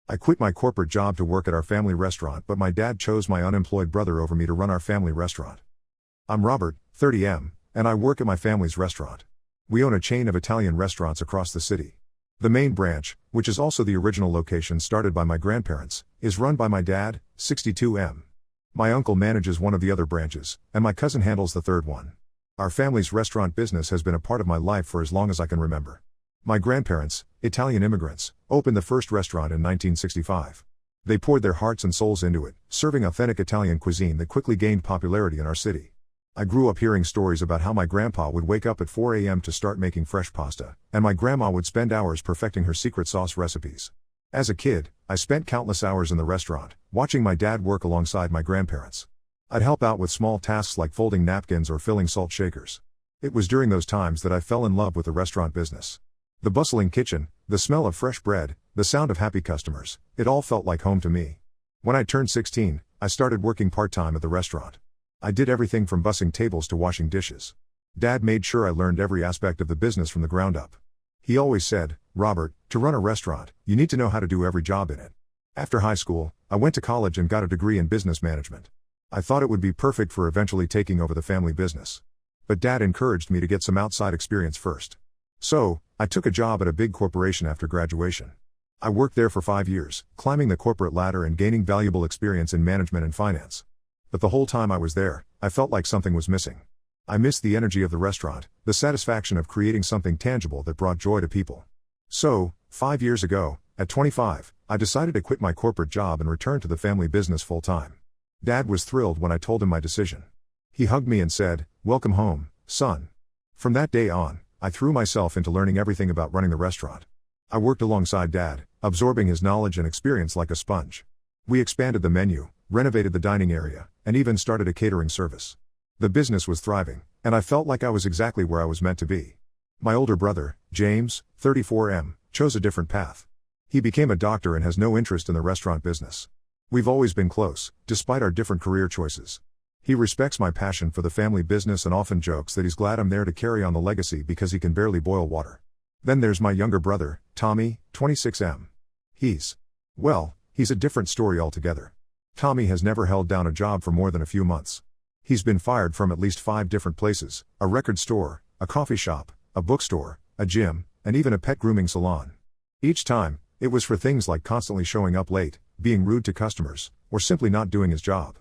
I quit my corporate job to work at our family restaurant, but my dad chose my unemployed brother over me to run our family restaurant. I'm Robert, 30M, and I work at my family's restaurant. We own a chain of Italian restaurants across the city. The main branch, which is also the original location started by my grandparents, is run by my dad, 62M. My uncle manages one of the other branches, and my cousin handles the third one. Our family's restaurant business has been a part of my life for as long as I can remember. My grandparents, Italian immigrants, opened the first restaurant in 1965. They poured their hearts and souls into it, serving authentic Italian cuisine that quickly gained popularity in our city. I grew up hearing stories about how my grandpa would wake up at 4 a.m. to start making fresh pasta, and my grandma would spend hours perfecting her secret sauce recipes. As a kid, I spent countless hours in the restaurant, watching my dad work alongside my grandparents. I'd help out with small tasks like folding napkins or filling salt shakers. It was during those times that I fell in love with the restaurant business. The bustling kitchen, the smell of fresh bread, the sound of happy customers, it all felt like home to me. When I turned 16, I started working part-time at the restaurant. I did everything from bussing tables to washing dishes. Dad made sure I learned every aspect of the business from the ground up. He always said, "Robert, to run a restaurant, you need to know how to do every job in it." After high school, I went to college and got a degree in business management. I thought it would be perfect for eventually taking over the family business. But Dad encouraged me to get some outside experience first. So, I took a job at a big corporation after graduation. I worked there for 5 years, climbing the corporate ladder and gaining valuable experience in management and finance. But the whole time I was there, I felt like something was missing. I missed the energy of the restaurant, the satisfaction of creating something tangible that brought joy to people. So, 5 years ago, at 25, I decided to quit my corporate job and return to the family business full-time. Dad was thrilled when I told him my decision. He hugged me and said, "Welcome home, son." From that day on, I threw myself into learning everything about running the restaurant. I worked alongside Dad, absorbing his knowledge and experience like a sponge. We expanded the menu, renovated the dining area, and even started a catering service. The business was thriving, and I felt like I was exactly where I was meant to be. My older brother, James, 34M, chose a different path. He became a doctor and has no interest in the restaurant business. We've always been close, despite our different career choices. He respects my passion for the family business and often jokes that he's glad I'm there to carry on the legacy because he can barely boil water. Then there's my younger brother, Tommy, 26M. He's a different story altogether. Tommy has never held down a job for more than a few months. He's been fired from at least 5 different places: a record store, a coffee shop, a bookstore, a gym, and even a pet grooming salon. Each time, it was for things like constantly showing up late, being rude to customers, or simply not doing his job.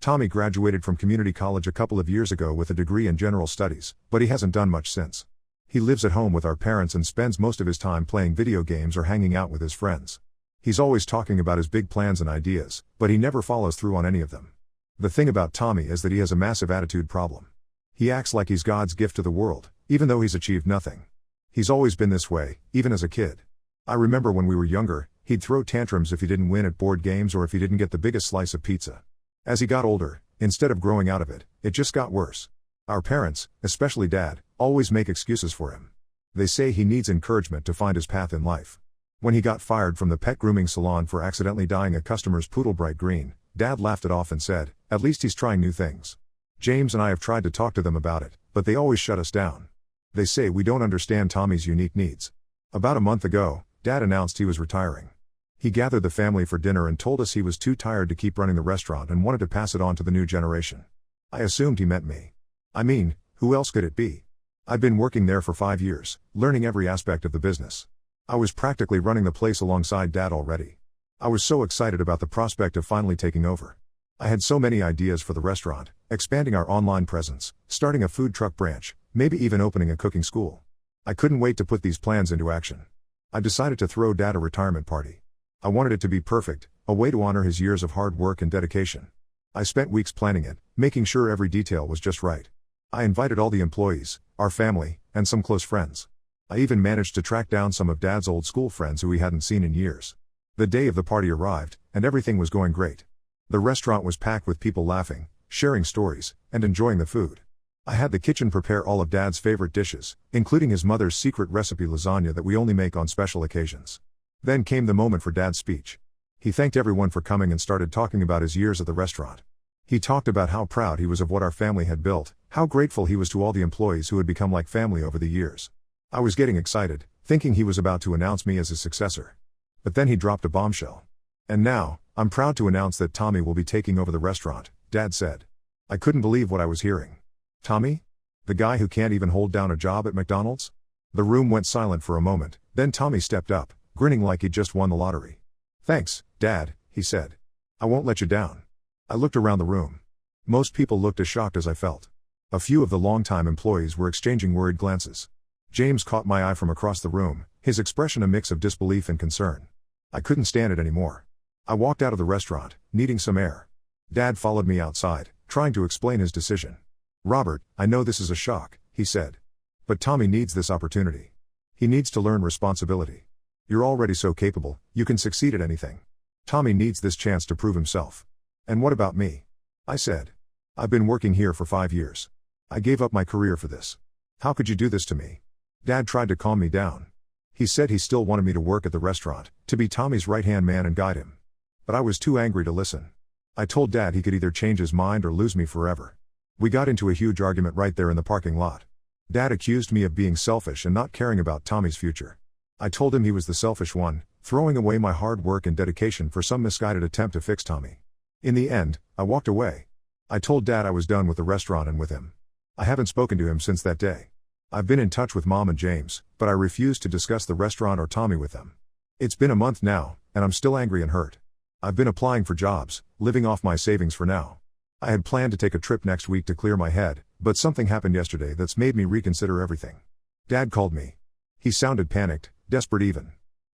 Tommy graduated from community college a couple of years ago with a degree in general studies, but he hasn't done much since. He lives at home with our parents and spends most of his time playing video games or hanging out with his friends. He's always talking about his big plans and ideas, but he never follows through on any of them. The thing about Tommy is that he has a massive attitude problem. He acts like he's God's gift to the world, even though he's achieved nothing. He's always been this way, even as a kid. I remember when we were younger, he'd throw tantrums if he didn't win at board games or if he didn't get the biggest slice of pizza. As he got older, instead of growing out of it, it just got worse. Our parents, especially Dad, always make excuses for him. They say he needs encouragement to find his path in life. When he got fired from the pet grooming salon for accidentally dyeing a customer's poodle bright green, Dad laughed it off and said, "At least he's trying new things." James and I have tried to talk to them about it, but they always shut us down. They say we don't understand Tommy's unique needs. About a month ago, Dad announced he was retiring. He gathered the family for dinner and told us he was too tired to keep running the restaurant and wanted to pass it on to the new generation. I assumed he meant me. I mean, who else could it be? I'd been working there for 5 years, learning every aspect of the business. I was practically running the place alongside Dad already. I was so excited about the prospect of finally taking over. I had so many ideas for the restaurant: expanding our online presence, starting a food truck branch, maybe even opening a cooking school. I couldn't wait to put these plans into action. I decided to throw Dad a retirement party. I wanted it to be perfect, a way to honor his years of hard work and dedication. I spent weeks planning it, making sure every detail was just right. I invited all the employees, our family, and some close friends. I even managed to track down some of Dad's old school friends who he hadn't seen in years. The day of the party arrived, and everything was going great. The restaurant was packed with people laughing, sharing stories, and enjoying the food. I had the kitchen prepare all of Dad's favorite dishes, including his mother's secret recipe lasagna that we only make on special occasions. Then came the moment for Dad's speech. He thanked everyone for coming and started talking about his years at the restaurant. He talked about how proud he was of what our family had built, how grateful he was to all the employees who had become like family over the years. I was getting excited, thinking he was about to announce me as his successor. But then he dropped a bombshell. And now, I'm proud to announce that Tommy will be taking over the restaurant, Dad said. I couldn't believe what I was hearing. Tommy? The guy who can't even hold down a job at McDonald's? The room went silent for a moment, then Tommy stepped up, grinning like he'd just won the lottery. Thanks, Dad, he said. I won't let you down. I looked around the room. Most people looked as shocked as I felt. A few of the longtime employees were exchanging worried glances. James caught my eye from across the room, his expression a mix of disbelief and concern. I couldn't stand it anymore. I walked out of the restaurant, needing some air. Dad followed me outside, trying to explain his decision. Robert, I know this is a shock, he said. But Tommy needs this opportunity. He needs to learn responsibility. You're already so capable, you can succeed at anything. Tommy needs this chance to prove himself. And what about me? I said. I've been working here for 5 years. I gave up my career for this. How could you do this to me? Dad tried to calm me down. He said he still wanted me to work at the restaurant, to be Tommy's right-hand man and guide him. But I was too angry to listen. I told Dad he could either change his mind or lose me forever. We got into a huge argument right there in the parking lot. Dad accused me of being selfish and not caring about Tommy's future. I told him he was the selfish one, throwing away my hard work and dedication for some misguided attempt to fix Tommy. In the end, I walked away. I told Dad I was done with the restaurant and with him. I haven't spoken to him since that day. I've been in touch with Mom and James, but I refuse to discuss the restaurant or Tommy with them. It's been a month now, and I'm still angry and hurt. I've been applying for jobs, living off my savings for now. I had planned to take a trip next week to clear my head, but something happened yesterday that's made me reconsider everything. Dad called me. He sounded panicked, desperate even.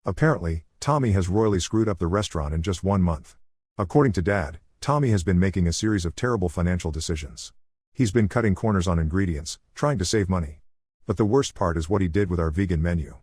Apparently, Tommy has royally screwed up the restaurant in just 1 month. According to Dad, Tommy has been making a series of terrible financial decisions. He's been cutting corners on ingredients, trying to save money. But the worst part is what he did with our vegan menu.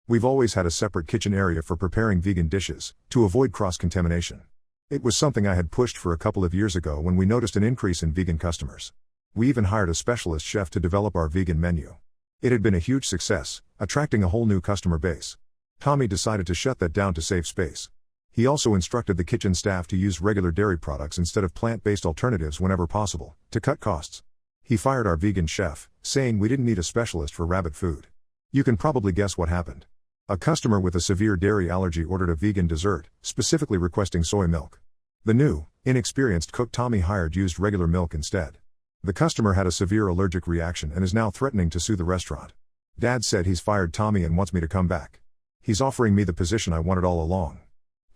We've always had a separate kitchen area for preparing vegan dishes, to avoid cross-contamination. It was something I had pushed for a couple of years ago when we noticed an increase in vegan customers. We even hired a specialist chef to develop our vegan menu. It had been a huge success, attracting a whole new customer base. Tommy decided to shut that down to save space. He also instructed the kitchen staff to use regular dairy products instead of plant-based alternatives whenever possible, to cut costs. He fired our vegan chef, saying we didn't need a specialist for rabbit food. You can probably guess what happened. A customer with a severe dairy allergy ordered a vegan dessert, specifically requesting soy milk. The new, inexperienced cook Tommy hired used regular milk instead. The customer had a severe allergic reaction and is now threatening to sue the restaurant. Dad said he's fired Tommy and wants me to come back. He's offering me the position I wanted all along.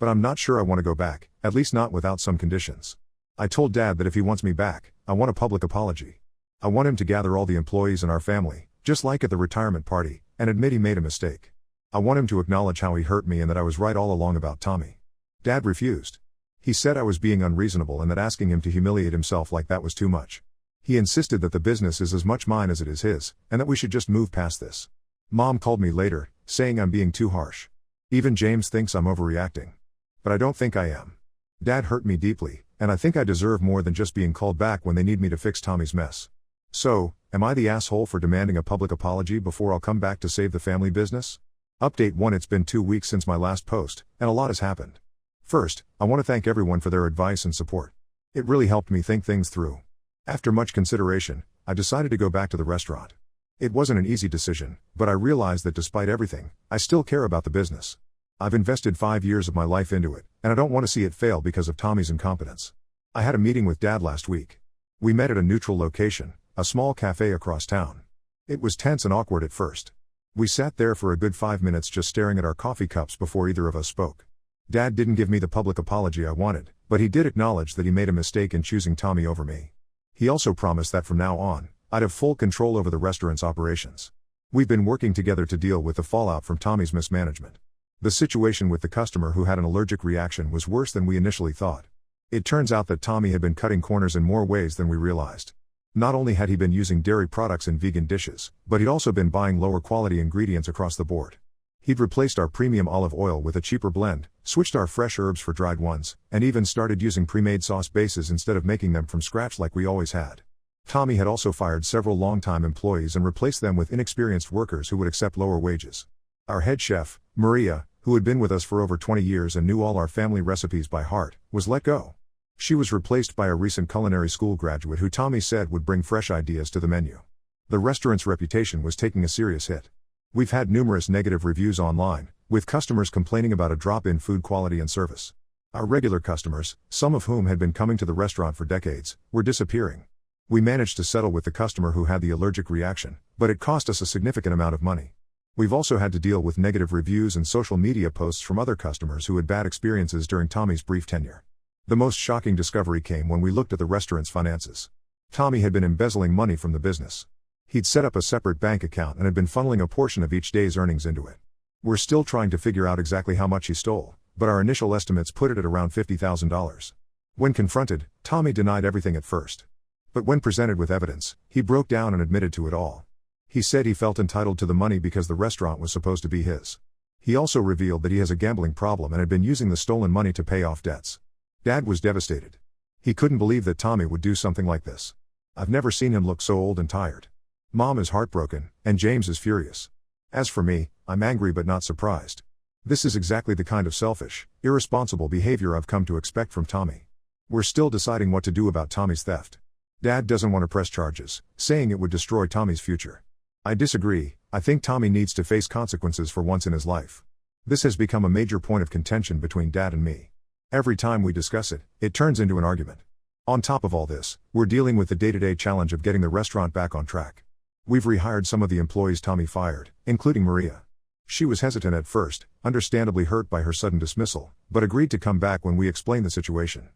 But I'm not sure I want to go back, at least not without some conditions. I told Dad that if he wants me back, I want a public apology. I want him to gather all the employees in our family, just like at the retirement party, and admit he made a mistake. I want him to acknowledge how he hurt me and that I was right all along about Tommy. Dad refused. He said I was being unreasonable and that asking him to humiliate himself like that was too much. He insisted that the business is as much mine as it is his, and that we should just move past this. Mom called me later, saying I'm being too harsh. Even James thinks I'm overreacting. But I don't think I am. Dad hurt me deeply, and I think I deserve more than just being called back when they need me to fix Tommy's mess. So, am I the asshole for demanding a public apology before I'll come back to save the family business? Update 1. It's been 2 weeks since my last post, and a lot has happened. First, I want to thank everyone for their advice and support. It really helped me think things through. After much consideration, I decided to go back to the restaurant. It wasn't an easy decision, but I realized that despite everything, I still care about the business. I've invested 5 years of my life into it, and I don't want to see it fail because of Tommy's incompetence. I had a meeting with Dad last week. We met at a neutral location, a small cafe across town. It was tense and awkward at first. We sat there for a good 5 minutes just staring at our coffee cups before either of us spoke. Dad didn't give me the public apology I wanted, but he did acknowledge that he made a mistake in choosing Tommy over me. He also promised that from now on, I'd have full control over the restaurant's operations. We've been working together to deal with the fallout from Tommy's mismanagement. The situation with the customer who had an allergic reaction was worse than we initially thought. It turns out that Tommy had been cutting corners in more ways than we realized. Not only had he been using dairy products in vegan dishes, but he'd also been buying lower quality ingredients across the board. He'd replaced our premium olive oil with a cheaper blend, switched our fresh herbs for dried ones, and even started using pre-made sauce bases instead of making them from scratch like we always had. Tommy had also fired several longtime employees and replaced them with inexperienced workers who would accept lower wages. Our head chef, Maria, who had been with us for over 20 years and knew all our family recipes by heart, was let go. She was replaced by a recent culinary school graduate who Tommy said would bring fresh ideas to the menu. The restaurant's reputation was taking a serious hit. We've had numerous negative reviews online, with customers complaining about a drop in food quality and service. Our regular customers, some of whom had been coming to the restaurant for decades, were disappearing. We managed to settle with the customer who had the allergic reaction, but it cost us a significant amount of money. We've also had to deal with negative reviews and social media posts from other customers who had bad experiences during Tommy's brief tenure. The most shocking discovery came when we looked at the restaurant's finances. Tommy had been embezzling money from the business. He'd set up a separate bank account and had been funneling a portion of each day's earnings into it. We're still trying to figure out exactly how much he stole, but our initial estimates put it at around $50,000. When confronted, Tommy denied everything at first. But when presented with evidence, he broke down and admitted to it all. He said he felt entitled to the money because the restaurant was supposed to be his. He also revealed that he has a gambling problem and had been using the stolen money to pay off debts. Dad was devastated. He couldn't believe that Tommy would do something like this. I've never seen him look so old and tired. Mom is heartbroken, and James is furious. As for me, I'm angry but not surprised. This is exactly the kind of selfish, irresponsible behavior I've come to expect from Tommy. We're still deciding what to do about Tommy's theft. Dad doesn't want to press charges, saying it would destroy Tommy's future. I disagree. I think Tommy needs to face consequences for once in his life. This has become a major point of contention between Dad and me. Every time we discuss it, it turns into an argument. On top of all this, we're dealing with the day-to-day challenge of getting the restaurant back on track. We've rehired some of the employees Tommy fired, including Maria. She was hesitant at first, understandably hurt by her sudden dismissal, but agreed to come back when we explained the situation.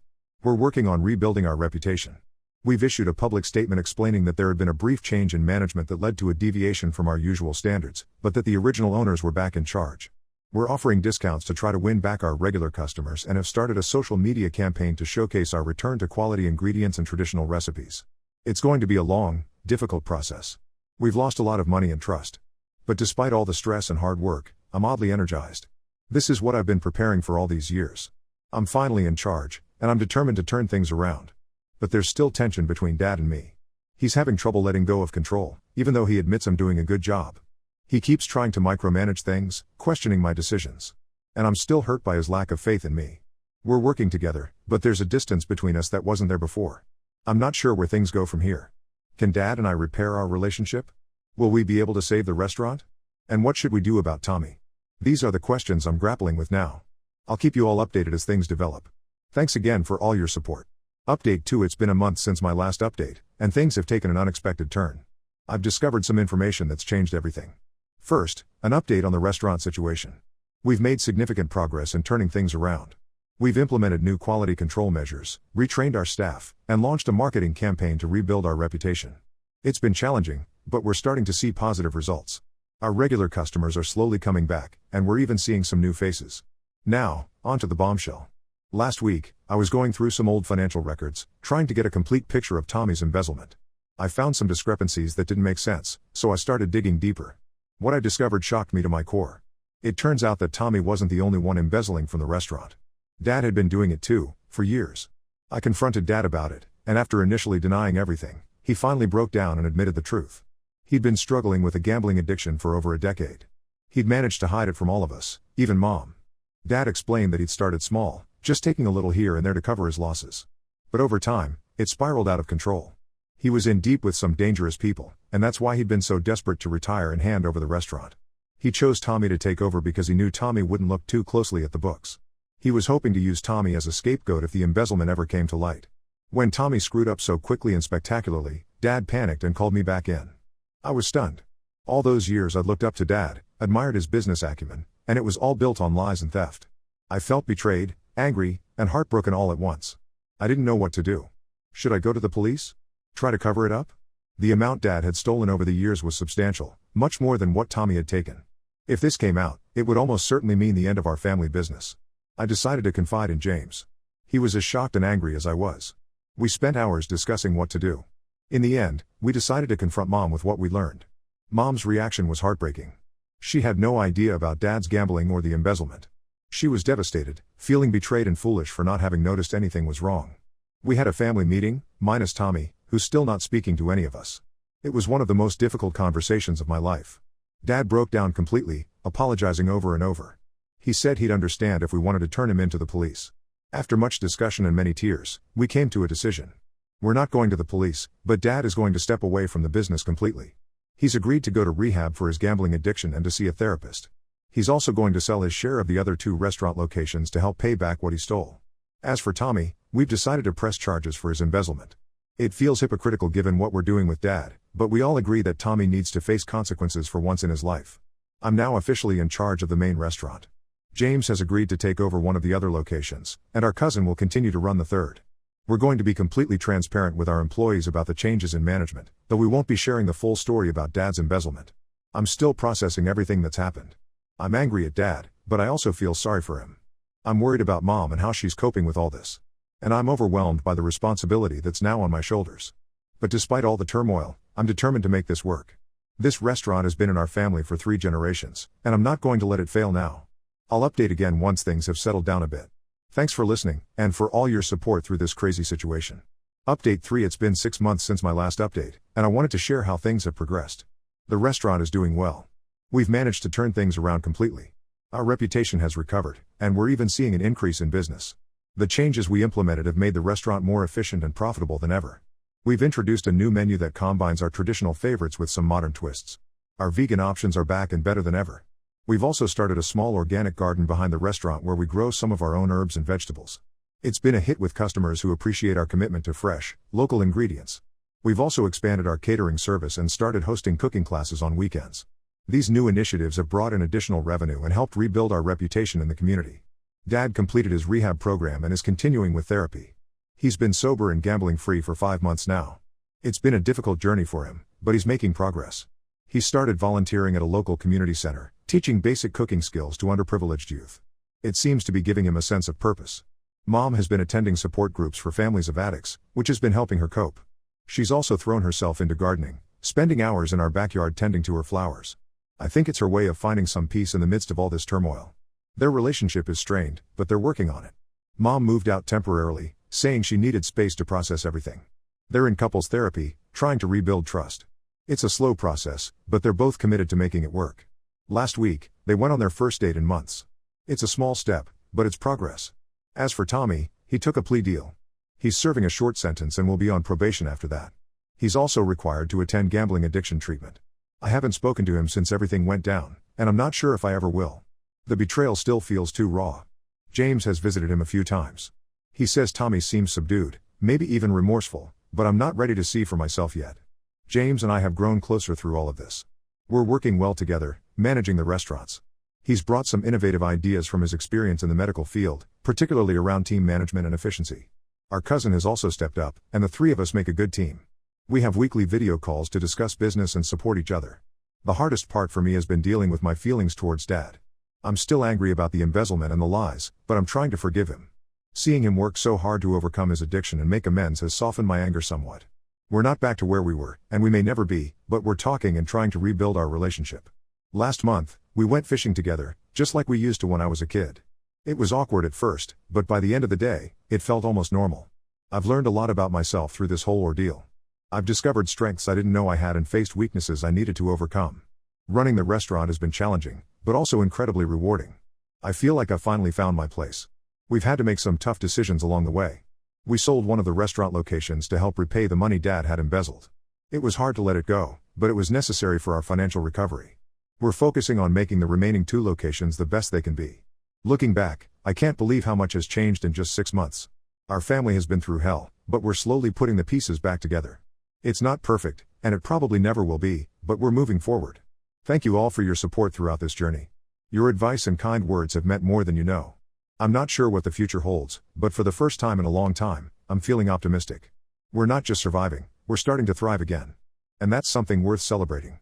We're working on rebuilding our reputation. We've issued a public statement explaining that there had been a brief change in management that led to a deviation from our usual standards, but that the original owners were back in charge. We're offering discounts to try to win back our regular customers and have started a social media campaign to showcase our return to quality ingredients and traditional recipes. It's going to be a long, difficult process. We've lost a lot of money and trust. But despite all the stress and hard work, I'm oddly energized. This is what I've been preparing for all these years. I'm finally in charge, and I'm determined to turn things around. But there's still tension between Dad and me. He's having trouble letting go of control, even though he admits I'm doing a good job. He keeps trying to micromanage things, questioning my decisions. And I'm still hurt by his lack of faith in me. We're working together, but there's a distance between us that wasn't there before. I'm not sure where things go from here. Can Dad and I repair our relationship? Will we be able to save the restaurant? And what should we do about Tommy? These are the questions I'm grappling with now. I'll keep you all updated as things develop. Thanks again for all your support. Update 2. It's been a month since my last update, and things have taken an unexpected turn. I've discovered some information that's changed everything. First, an update on the restaurant situation. We've made significant progress in turning things around. We've implemented new quality control measures, retrained our staff, and launched a marketing campaign to rebuild our reputation. It's been challenging, but we're starting to see positive results. Our regular customers are slowly coming back, and we're even seeing some new faces. Now, on to the bombshell. Last week, I was going through some old financial records, trying to get a complete picture of Tommy's embezzlement. I found some discrepancies that didn't make sense, so I started digging deeper. What I discovered shocked me to my core. It turns out that Tommy wasn't the only one embezzling from the restaurant. Dad had been doing it too, for years. I confronted Dad about it, and after initially denying everything, he finally broke down and admitted the truth. He'd been struggling with a gambling addiction for over a decade. He'd managed to hide it from all of us, even Mom. Dad explained that he'd started small, just taking a little here and there to cover his losses. But over time, it spiraled out of control. He was in deep with some dangerous people, and that's why he'd been so desperate to retire and hand over the restaurant. He chose Tommy to take over because he knew Tommy wouldn't look too closely at the books. He was hoping to use Tommy as a scapegoat if the embezzlement ever came to light. When Tommy screwed up so quickly and spectacularly, Dad panicked and called me back in. I was stunned. All those years I'd looked up to Dad, admired his business acumen, and it was all built on lies and theft. I felt betrayed, angry, and heartbroken all at once. I didn't know what to do. Should I go to the police? Try to cover it up? The amount Dad had stolen over the years was substantial, much more than what Tommy had taken. If this came out, it would almost certainly mean the end of our family business. I decided to confide in James. He was as shocked and angry as I was. We spent hours discussing what to do. In the end, we decided to confront Mom with what we learned. Mom's reaction was heartbreaking. She had no idea about Dad's gambling or the embezzlement. She was devastated, feeling betrayed and foolish for not having noticed anything was wrong. We had a family meeting, minus Tommy, who's still not speaking to any of us. It was one of the most difficult conversations of my life. Dad broke down completely, apologizing over and over. He said he'd understand if we wanted to turn him into the police. After much discussion and many tears, we came to a decision. We're not going to the police, but Dad is going to step away from the business completely. He's agreed to go to rehab for his gambling addiction and to see a therapist. He's also going to sell his share of the other 2 restaurant locations to help pay back what he stole. As for Tommy, we've decided to press charges for his embezzlement. It feels hypocritical given what we're doing with Dad, but we all agree that Tommy needs to face consequences for once in his life. I'm now officially in charge of the main restaurant. James has agreed to take over one of the other locations, and our cousin will continue to run the third. We're going to be completely transparent with our employees about the changes in management, though we won't be sharing the full story about Dad's embezzlement. I'm still processing everything that's happened. I'm angry at Dad, but I also feel sorry for him. I'm worried about Mom and how she's coping with all this. And I'm overwhelmed by the responsibility that's now on my shoulders. But despite all the turmoil, I'm determined to make this work. This restaurant has been in our family for 3 generations, and I'm not going to let it fail now. I'll update again once things have settled down a bit. Thanks for listening, and for all your support through this crazy situation. Update 3. It's been 6 months since my last update, and I wanted to share how things have progressed. The restaurant is doing well. We've managed to turn things around completely. Our reputation has recovered, and we're even seeing an increase in business. The changes we implemented have made the restaurant more efficient and profitable than ever. We've introduced a new menu that combines our traditional favorites with some modern twists. Our vegan options are back and better than ever. We've also started a small organic garden behind the restaurant where we grow some of our own herbs and vegetables. It's been a hit with customers who appreciate our commitment to fresh, local ingredients. We've also expanded our catering service and started hosting cooking classes on weekends. These new initiatives have brought in additional revenue and helped rebuild our reputation in the community. Dad completed his rehab program and is continuing with therapy. He's been sober and gambling free for 5 months now. It's been a difficult journey for him, but he's making progress. He started volunteering at a local community center, teaching basic cooking skills to underprivileged youth. It seems to be giving him a sense of purpose. Mom has been attending support groups for families of addicts, which has been helping her cope. She's also thrown herself into gardening, spending hours in our backyard tending to her flowers. I think it's her way of finding some peace in the midst of all this turmoil. Their relationship is strained, but they're working on it. Mom moved out temporarily, saying she needed space to process everything. They're in couples therapy, trying to rebuild trust. It's a slow process, but they're both committed to making it work. Last week, they went on their first date in months. It's a small step, but it's progress. As for Tommy, he took a plea deal. He's serving a short sentence and will be on probation after that. He's also required to attend gambling addiction treatment. I haven't spoken to him since everything went down, and I'm not sure if I ever will. The betrayal still feels too raw. James has visited him a few times. He says Tommy seems subdued, maybe even remorseful, but I'm not ready to see for myself yet. James and I have grown closer through all of this. We're working well together, managing the restaurants. He's brought some innovative ideas from his experience in the medical field, particularly around team management and efficiency. Our cousin has also stepped up, and the 3 of us make a good team. We have weekly video calls to discuss business and support each other. The hardest part for me has been dealing with my feelings towards Dad. I'm still angry about the embezzlement and the lies, but I'm trying to forgive him. Seeing him work so hard to overcome his addiction and make amends has softened my anger somewhat. We're not back to where we were, and we may never be, but we're talking and trying to rebuild our relationship. Last month, we went fishing together, just like we used to when I was a kid. It was awkward at first, but by the end of the day, it felt almost normal. I've learned a lot about myself through this whole ordeal. I've discovered strengths I didn't know I had and faced weaknesses I needed to overcome. Running the restaurant has been challenging, but also incredibly rewarding. I feel like I've finally found my place. We've had to make some tough decisions along the way. We sold one of the restaurant locations to help repay the money Dad had embezzled. It was hard to let it go, but it was necessary for our financial recovery. We're focusing on making the remaining 2 locations the best they can be. Looking back, I can't believe how much has changed in just 6 months. Our family has been through hell, but we're slowly putting the pieces back together. It's not perfect, and it probably never will be, but we're moving forward. Thank you all for your support throughout this journey. Your advice and kind words have meant more than you know. I'm not sure what the future holds, but for the first time in a long time, I'm feeling optimistic. We're not just surviving, we're starting to thrive again. And that's something worth celebrating.